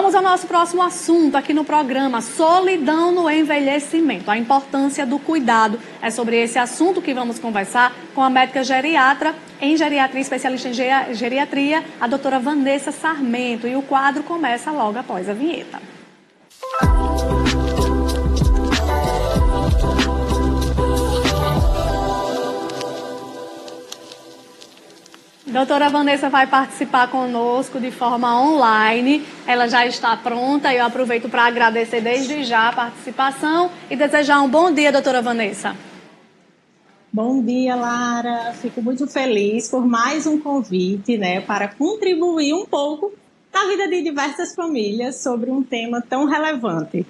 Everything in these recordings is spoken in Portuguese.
Vamos ao nosso próximo assunto aqui no programa, solidão no envelhecimento, a importância do cuidado. É sobre esse assunto que vamos conversar com a médica geriatra, em geriatria, especialista em geriatria, a doutora Vanessa Sarmento. E o quadro começa logo após a vinheta. Doutora Vanessa vai participar conosco de forma online, ela já está pronta e eu aproveito para agradecer desde já a participação e desejar um bom dia, doutora Vanessa. Bom dia, Lara. Fico muito feliz por mais um convite, para contribuir um pouco na vida de diversas famílias sobre um tema tão relevante.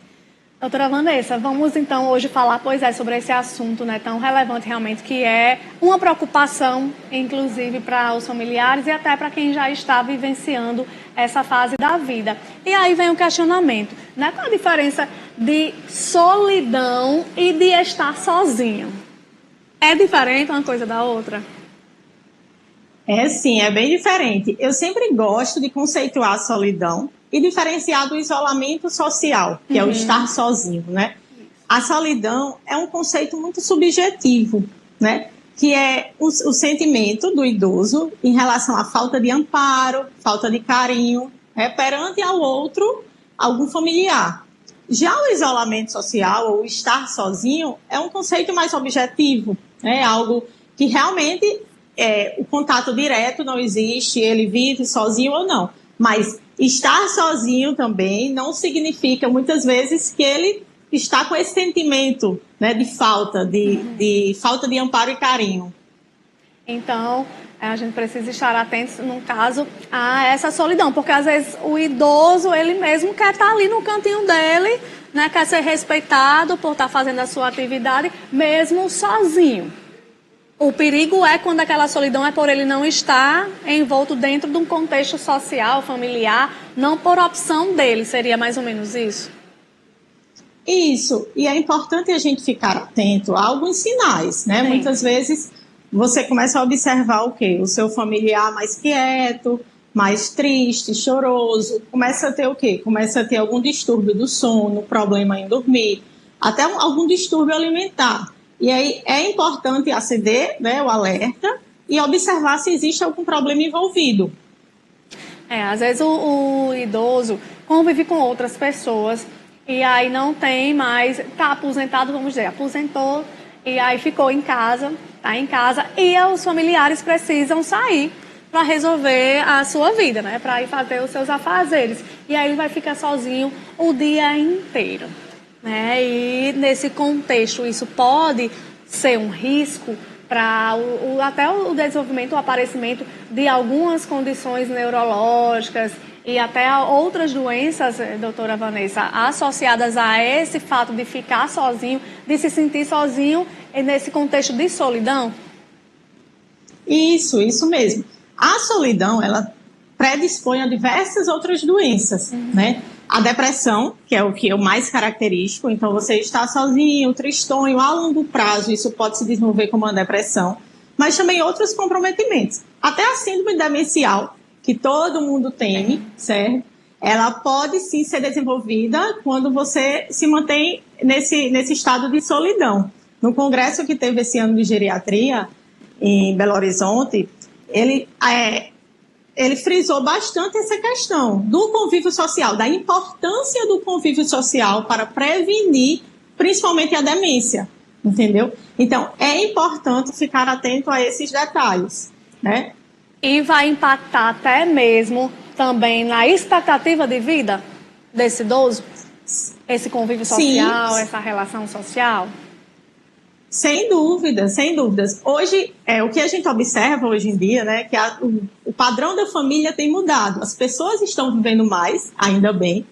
Doutora Vanessa, vamos então hoje falar, sobre esse assunto tão relevante realmente, que é uma preocupação, inclusive para os familiares e até para quem já está vivenciando essa fase da vida. E aí vem o questionamento, qual a diferença de solidão e de estar sozinho? É diferente uma coisa da outra? É sim, é bem diferente. Eu sempre gosto de conceituar a solidão e diferenciar do isolamento social, que é o estar sozinho, A solidão é um conceito muito subjetivo, que é o sentimento do idoso em relação à falta de amparo, falta de carinho, perante ao outro, algum familiar. Já o isolamento social, ou estar sozinho, é um conceito mais objetivo, algo que realmente o contato direto não existe, ele vive sozinho ou não. Mas estar sozinho também não significa, muitas vezes, que ele está com esse sentimento de falta, de falta de amparo e carinho. Então, a gente precisa estar atentos, no caso, a essa solidão, porque às vezes o idoso, ele mesmo quer estar ali no cantinho dele, quer ser respeitado por estar fazendo a sua atividade, mesmo sozinho. O perigo é quando aquela solidão é por ele não estar envolto dentro de um contexto social, familiar, não por opção dele. Seria mais ou menos isso? Isso. E é importante a gente ficar atento a alguns sinais, Sim. Muitas vezes você começa a observar o quê? O seu familiar mais quieto, mais triste, choroso. Começa a ter o quê? Começa a ter algum distúrbio do sono, problema em dormir, até algum distúrbio alimentar. E aí é importante acender o alerta e observar se existe algum problema envolvido. Às vezes o idoso convive com outras pessoas e aí não tem mais, está aposentado, vamos dizer, aposentou e aí ficou em casa, está em casa e os familiares precisam sair para resolver a sua vida, para ir fazer os seus afazeres. E aí ele vai ficar sozinho o dia inteiro. E nesse contexto isso pode ser um risco para até o desenvolvimento, o aparecimento de algumas condições neurológicas e até outras doenças, doutora Vanessa, associadas a esse fato de ficar sozinho, de se sentir sozinho nesse contexto de solidão? Isso mesmo. A solidão, ela predispõe a diversas outras doenças, A depressão, que é o que é o mais característico, então você está sozinho, tristonho, a longo prazo, isso pode se desenvolver como uma depressão, mas também outros comprometimentos. Até a síndrome demencial, que todo mundo tem, certo? Ela pode sim ser desenvolvida quando você se mantém nesse estado de solidão. No congresso que teve esse ano de geriatria, em Belo Horizonte, ele frisou bastante essa questão do convívio social, da importância do convívio social para prevenir, principalmente a demência, entendeu? Então, é importante ficar atento a esses detalhes, E vai impactar até mesmo também na expectativa de vida desse idoso? Esse convívio social, essa relação social? Sem dúvidas, sem dúvidas. Hoje, o que a gente observa hoje em dia, que o padrão da família tem mudado. As pessoas estão vivendo mais, ainda bem,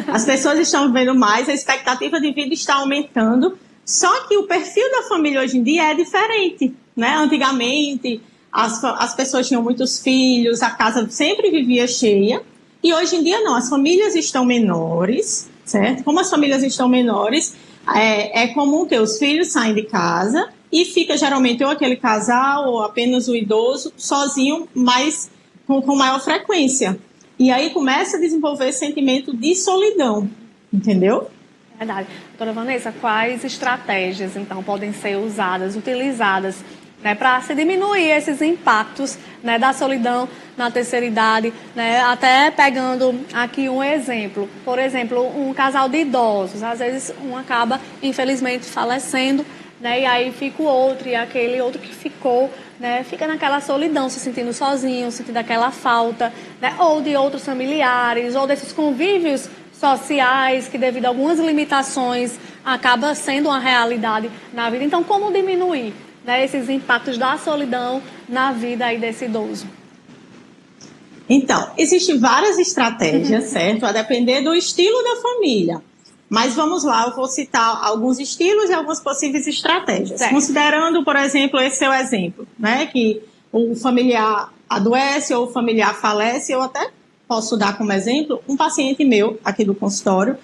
As pessoas estão vivendo mais, a expectativa de vida está aumentando, só que o perfil da família hoje em dia é diferente, Antigamente, as pessoas tinham muitos filhos, a casa sempre vivia cheia, e hoje em dia não, as famílias estão menores, certo? Como as famílias estão menores, é comum que os filhos saem de casa e fica geralmente ou aquele casal ou apenas o idoso sozinho, mas com maior frequência. E aí começa a desenvolver sentimento de solidão, entendeu? Verdade. Doutora Vanessa, quais estratégias, então, podem ser usadas, utilizadas, né, para se diminuir esses impactos, né, da solidão na terceira idade, né, até pegando aqui um exemplo. Por exemplo, um casal de idosos, às vezes um acaba, infelizmente, falecendo, né, e aí fica o outro, e aquele outro que ficou, né, fica naquela solidão, se sentindo sozinho, sentindo aquela falta, né, ou de outros familiares, ou desses convívios sociais, que devido a algumas limitações acaba sendo uma realidade na vida. Então, como diminuir, né, esses impactos da solidão na vida aí desse idoso? Então, existem várias estratégias, certo? A depender do estilo da família. Mas vamos lá, eu vou citar alguns estilos e algumas possíveis estratégias. Certo. Considerando, por exemplo, esse seu exemplo, né? Que o familiar adoece ou o familiar falece, eu até posso dar como exemplo um paciente meu aqui do consultório,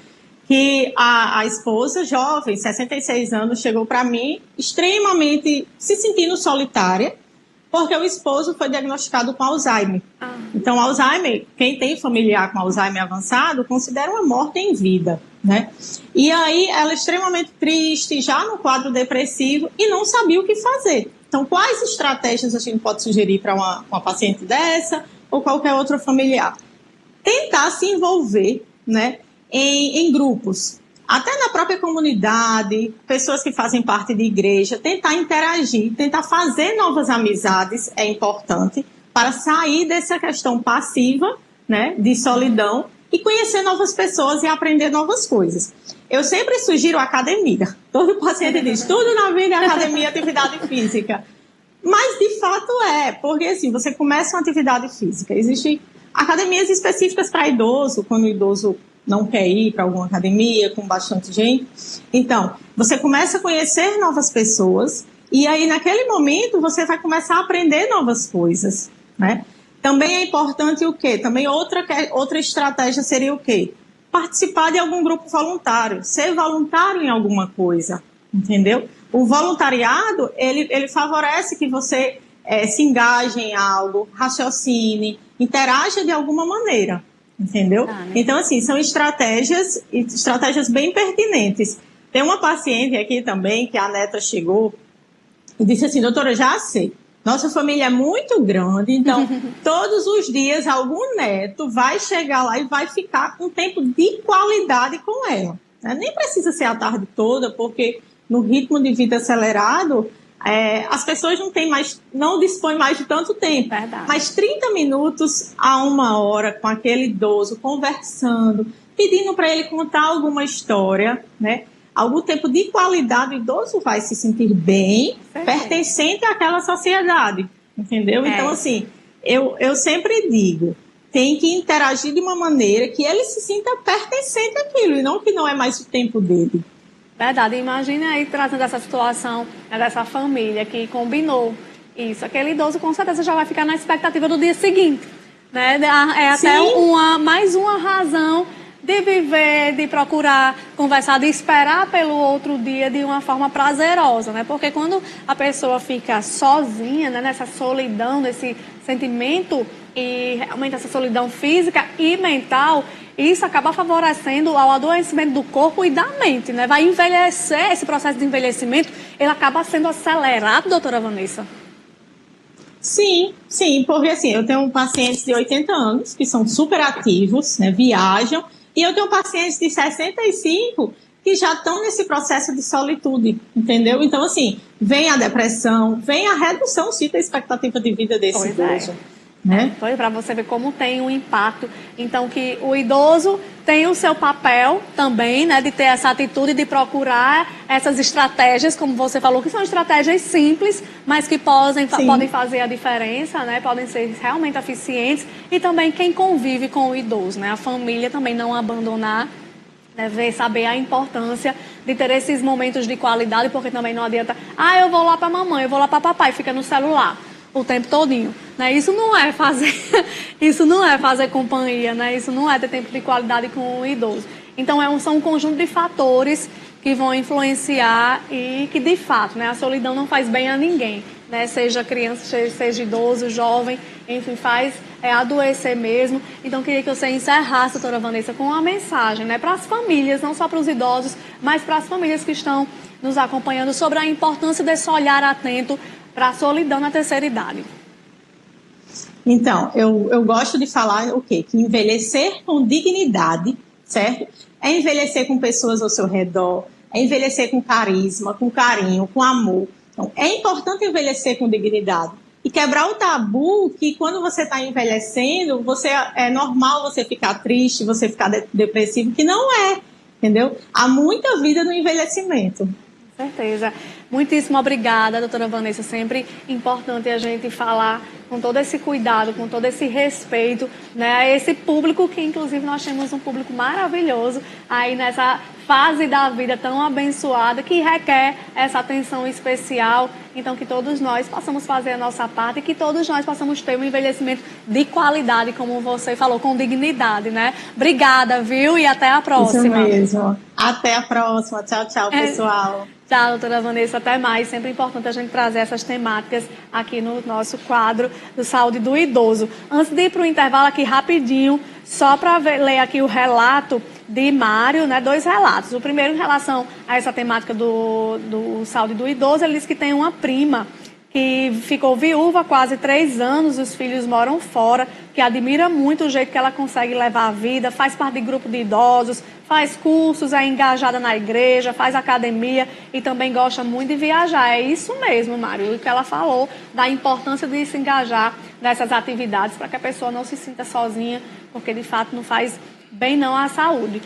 que a esposa, jovem, 66 anos, chegou para mim extremamente se sentindo solitária, porque o esposo foi diagnosticado com Alzheimer. Então, Alzheimer, quem tem familiar com Alzheimer avançado, considera uma morte em vida, né? E aí, ela é extremamente triste, já no quadro depressivo, e não sabia o que fazer. Então, quais estratégias a gente pode sugerir para uma paciente dessa ou qualquer outro familiar? Tentar se envolver, né, em grupos, até na própria comunidade, pessoas que fazem parte de igreja, tentar interagir, tentar fazer novas amizades é importante para sair dessa questão passiva, né, de solidão e conhecer novas pessoas e aprender novas coisas. Eu sempre sugiro academia. Todo paciente diz, tudo na vida é academia, atividade física. Mas, de fato, porque assim, você começa uma atividade física, existem academias específicas para idoso, quando o idoso não quer ir para alguma academia com bastante gente. Então, você começa a conhecer novas pessoas e aí, naquele momento, você vai começar a aprender novas coisas, né? Também é importante o quê? Também outra estratégia seria o quê? Participar de algum grupo voluntário, ser voluntário em alguma coisa, entendeu? O voluntariado, ele favorece que você se engaje em algo, raciocine, interaja de alguma maneira, entendeu? Então, assim, são estratégias bem pertinentes. Tem uma paciente aqui também, que a neta chegou e disse assim, doutora, já sei, nossa família é muito grande, então todos os dias algum neto vai chegar lá e vai ficar com tempo de qualidade com ela, né? Nem precisa ser a tarde toda, porque no ritmo de vida acelerado, as pessoas não dispõem mais de tanto tempo. Verdade. Mas 30 minutos a 1 hora com aquele idoso, conversando, pedindo para ele contar alguma história, né? Algum tempo de qualidade, o idoso vai se sentir bem, pertencente àquela sociedade, entendeu? Então, assim, eu sempre digo, tem que interagir de uma maneira que ele se sinta pertencente àquilo, e não que não é mais o tempo dele. Verdade, imagine aí trazendo essa situação, né, dessa família que combinou isso. Aquele idoso com certeza já vai ficar na expectativa do dia seguinte, né? É até mais uma razão de viver, de procurar conversar, de esperar pelo outro dia de uma forma prazerosa, né? Porque quando a pessoa fica sozinha, né, nessa solidão, nesse sentimento e realmente essa solidão física e mental, isso acaba favorecendo ao adoecimento do corpo e da mente, né? Vai envelhecer, esse processo de envelhecimento, ele acaba sendo acelerado, doutora Vanessa? Sim, porque assim, eu tenho pacientes de 80 anos que são super ativos, né, viajam, e eu tenho pacientes de 65 que já estão nesse processo de solitude, entendeu? Então, assim, vem a depressão, vem a redução, sim, da expectativa de vida desse idoso. Né? Para você ver como tem um impacto. Então, que o idoso tem o seu papel também, né, de ter essa atitude de procurar essas estratégias, como você falou, que são estratégias simples, mas que podem fazer a diferença, né, podem ser realmente eficientes. E também quem convive com o idoso, né, a família também não abandonar, né, saber a importância de ter esses momentos de qualidade, porque também não adianta, eu vou lá para mamãe, eu vou lá para papai, fica no celular o tempo todinho, né? Isso não é fazer companhia, né? Isso não é ter tempo de qualidade com o idoso. Então são um conjunto de fatores que vão influenciar e que de fato, né, a solidão não faz bem a ninguém, né? Seja criança, seja idoso, jovem, enfim, faz adoecer mesmo. Então, queria que você encerrasse, doutora Vanessa, com uma mensagem, né? Para as famílias, não só para os idosos, mas para as famílias que estão nos acompanhando, sobre a importância desse olhar atento para a solidão na terceira idade. Então, eu gosto de falar o quê? Que envelhecer com dignidade, certo? É envelhecer com pessoas ao seu redor, é envelhecer com carisma, com carinho, com amor. Então, é importante envelhecer com dignidade. E quebrar o tabu que quando você está envelhecendo, é normal você ficar triste, você ficar depressivo, que não é, entendeu? Há muita vida no envelhecimento. Com certeza. Muitíssimo obrigada, doutora Vanessa. Sempre importante a gente falar com todo esse cuidado, com todo esse respeito, né, a esse público que, inclusive, nós temos um público maravilhoso aí nessa fase da vida tão abençoada, que requer essa atenção especial. Então, que todos nós possamos fazer a nossa parte e que todos nós possamos ter um envelhecimento de qualidade, como você falou, com dignidade, né? Obrigada, viu? E até a próxima. Isso mesmo. Até a próxima. Tchau, tchau, pessoal. Tchau, doutora Vanessa, até mais. Sempre importante a gente trazer essas temáticas aqui no nosso quadro do Saúde do Idoso. Antes de ir para o intervalo aqui rapidinho, só para ler aqui o relato de Mário, né, 2 relatos. O primeiro em relação a essa temática do Saúde do Idoso, ele disse que tem uma prima que ficou viúva há quase 3 anos, os filhos moram fora, que admira muito o jeito que ela consegue levar a vida, faz parte de grupo de idosos, faz cursos, é engajada na igreja, faz academia e também gosta muito de viajar. É isso mesmo, Mário, o que ela falou da importância de se engajar nessas atividades para que a pessoa não se sinta sozinha, porque de fato não faz bem não à saúde.